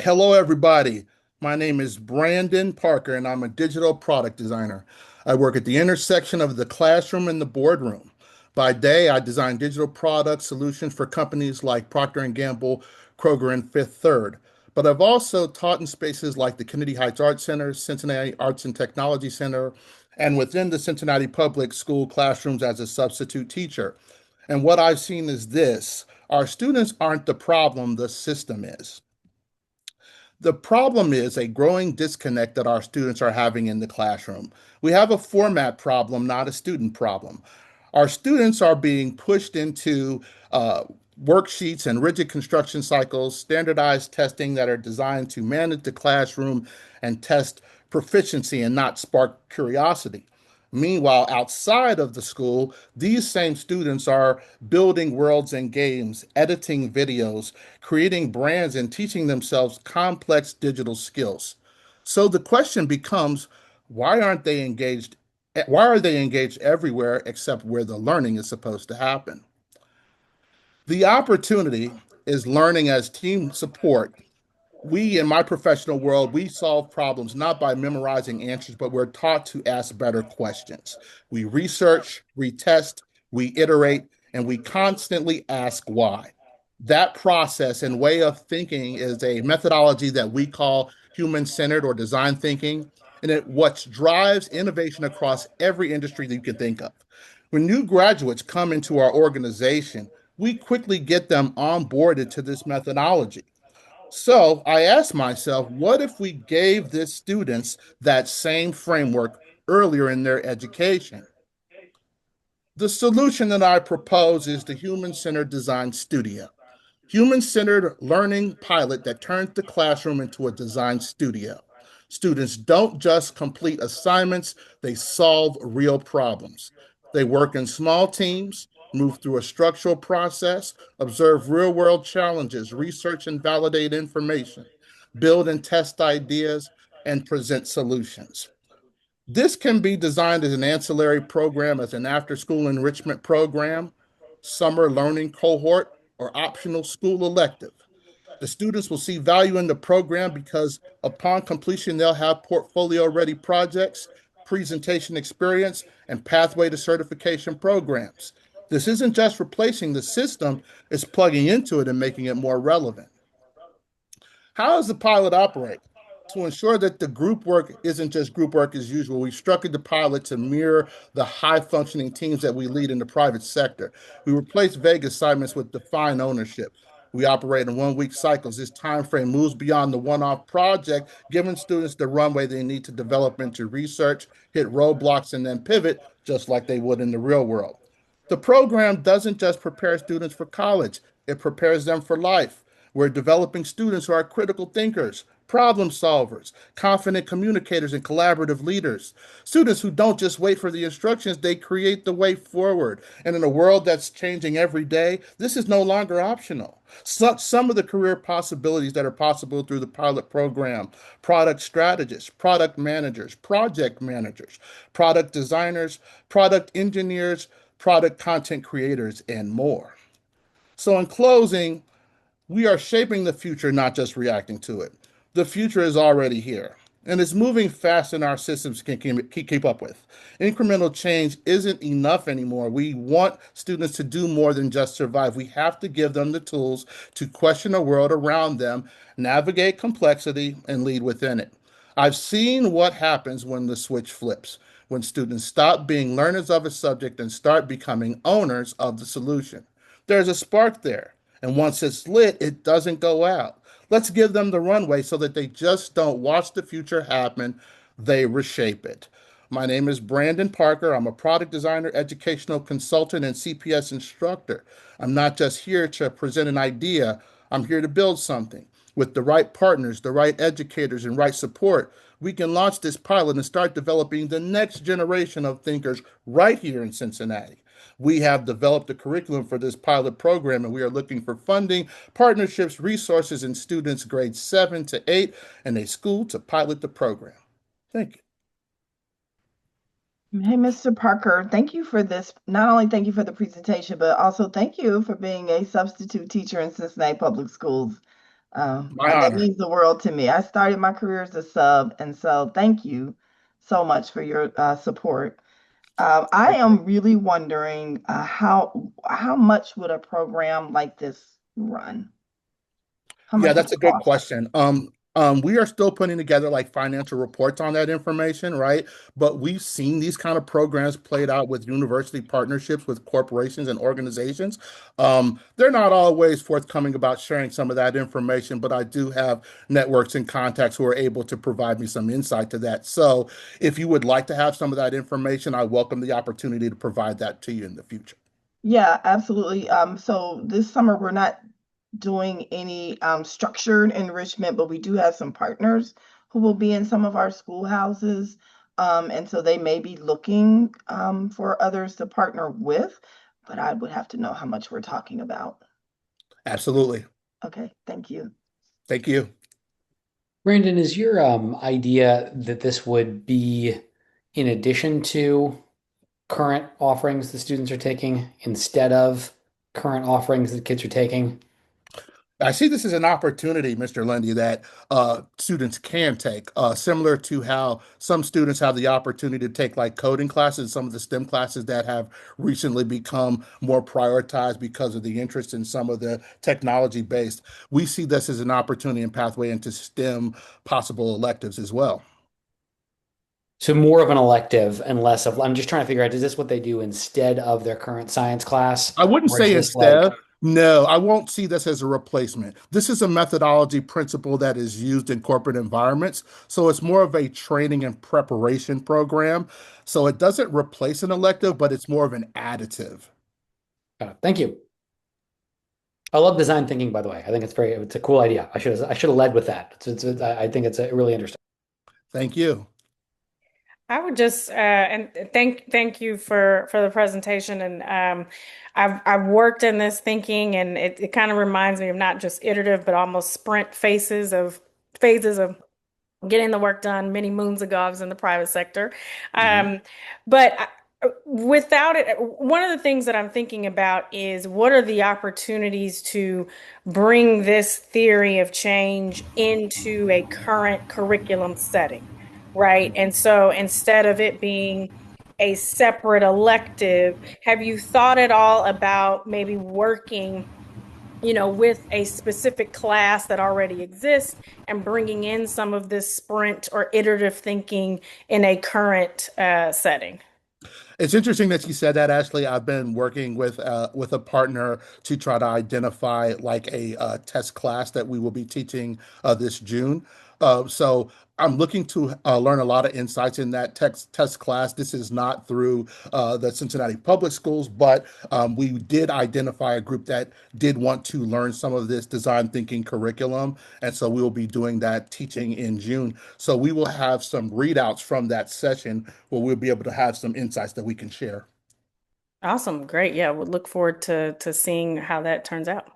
Hello, everybody. My name is Brandon Parker, and I'm a digital product designer. I work at the intersection of the classroom and the boardroom. By day, I design digital product solutions for companies like Procter& and Gamble, Kroger, and Fifth Third. But I've also taught in spaces like the Kennedy Heights Arts Center, Cincinnati Arts and Technology Center, and within the Cincinnati Public School classrooms as a substitute teacher. And what I've seen is this: our students aren't the problem, the system is. The problem is a growing disconnect that our students are having in the classroom. We have a format problem, not a student problem. Our students are being pushed into worksheets and rigid construction cycles, standardized testing that are designed to manage the classroom and test proficiency and not spark curiosity. Meanwhile, outside of the school, these same students are building worlds and games, editing videos, creating brands, and teaching themselves complex digital skills. So the question becomes, why aren't they engaged? Why are they engaged everywhere except where the learning is supposed to happen? The opportunity is learning as team support. We in my professional world, we solve problems not by memorizing answers, but we're taught to ask better questions. We research, we test, we iterate, and we constantly ask why. That process and way of thinking is a methodology that we call human-centered or design thinking, and it what drives innovation across every industry that you can think of. When new graduates come into our organization, we quickly get them onboarded to this methodology. So I asked myself, what if we gave the students that same framework earlier in their education? The solution that I propose is the Human Centered Design Studio. Human centered learning pilot that turns the classroom into a design studio. Students don't just complete assignments, they solve real problems. They work in small teams, move through a structural process, observe real world challenges, research and validate information, build and test ideas, and present solutions. This can be designed as an ancillary program, as an after school enrichment program, summer learning cohort, or optional school elective. The students will see value in the program because upon completion, they'll have portfolio ready projects, presentation experience, and pathway to certification programs. This isn't just replacing the system, it's plugging into it and making it more relevant. How does the pilot operate? To ensure that the group work isn't just group work as usual, we structured the pilot to mirror the high functioning teams that we lead in the private sector. We replace vague assignments with defined ownership. We operate in 1 week cycles. This time frame moves beyond the one off project, giving students the runway they need to develop into research, hit roadblocks, and then pivot just like they would in the real world. The program doesn't just prepare students for college, it prepares them for life. We're developing students who are critical thinkers, problem solvers, confident communicators, and collaborative leaders. Students who don't just wait for the instructions, they create the way forward. And in a world that's changing every day, this is no longer optional. Some of the career possibilities that are possible through the pilot program: product strategists, product managers, project managers, product designers, product engineers, product content creators, and more. So, in closing, we are shaping the future, not just reacting to it. The future is already here, and it's moving faster than our systems can keep up with. Incremental change isn't enough anymore. We want students to do more than just survive. We have to give them the tools to question the world around them, navigate complexity, and lead within it. I've seen what happens when the switch flips, when students stop being learners of a subject and start becoming owners of the solution. There's a spark there. And once it's lit, it doesn't go out. Let's give them the runway so that they just don't watch the future happen, they reshape it. My name is Brandon Parker. I'm a product designer, educational consultant, and CPS instructor. I'm not just here to present an idea, I'm here to build something. With the right partners, the right educators, and right support, we can launch this pilot and start developing the next generation of thinkers right here in Cincinnati. We have developed a curriculum for this pilot program, and we are looking for funding, partnerships, resources, and students grades 7 to 8 and a school to pilot the program. Thank you. Hey, Mr. Parker, thank you for this. Not only thank you for the presentation, but also thank you for being a substitute teacher in Cincinnati Public Schools. My That honor. means the world to me. I started my career as a sub, and so thank you so much for your support. I am really wondering how much would a program like this run? How Yeah, much would that's it a good cost? question. We are still putting together like financial reports on that information, right? But we've seen these kind of programs played out with university partnerships with corporations and organizations. They're not always forthcoming about sharing some of that information, but I do have networks and contacts who are able to provide me some insight to that. So if you would like to have some of that information, I welcome the opportunity to provide that to you in the future. Yeah, absolutely. So this summer we're not doing any structured enrichment, but we do have some partners who will be in some of our schoolhouses. And so they may be looking for others to partner with, but I would have to know how much we're talking about. Absolutely. Okay, thank you. Thank you. Brandon, is your idea that this would be in addition to current offerings the students are taking instead of current offerings that kids are taking? I see this as an opportunity, Mr. Lundy, that students can take, similar to how some students have the opportunity to take like coding classes, some of the STEM classes that have recently become more prioritized because of the interest in some of the technology based. We see this as an opportunity and pathway into STEM possible electives as well. So more of an elective and less of, I'm just trying to figure out, is this what they do instead of their current science class? I wouldn't Or is say this like, instead. No, I won't see this as a replacement. This is a methodology principle that is used in corporate environments. So it's more of a training and preparation program. So it doesn't replace an elective, but it's more of an additive. thank you. I love design thinking, by the way. I think it's a cool idea. I should have led with that. I think it's really interesting. Thank you. I would just and thank you for the presentation, and I've worked in this thinking, and it kind of reminds me of not just iterative but almost sprint phases of getting the work done many moons ago. I was in the private sector, Mhm. but without it, one of the things that I'm thinking about is what are the opportunities to bring this theory of change into a current curriculum setting, right? And so instead of it being a separate elective, have you thought at all about maybe working, with a specific class that already exists and bringing in some of this sprint or iterative thinking in a current setting? It's interesting that you said that, Ashley. I've been working with a partner to try to identify like a test class that we will be teaching this June. So I'm looking to learn a lot of insights in that test class. This is not through the Cincinnati Public Schools, but we did identify a group that did want to learn some of this design thinking curriculum, and so we will be doing that teaching in June. So we will have some readouts from that session where we'll be able to have some insights that we can share. Awesome. Great. Yeah, we'll look forward to seeing how that turns out.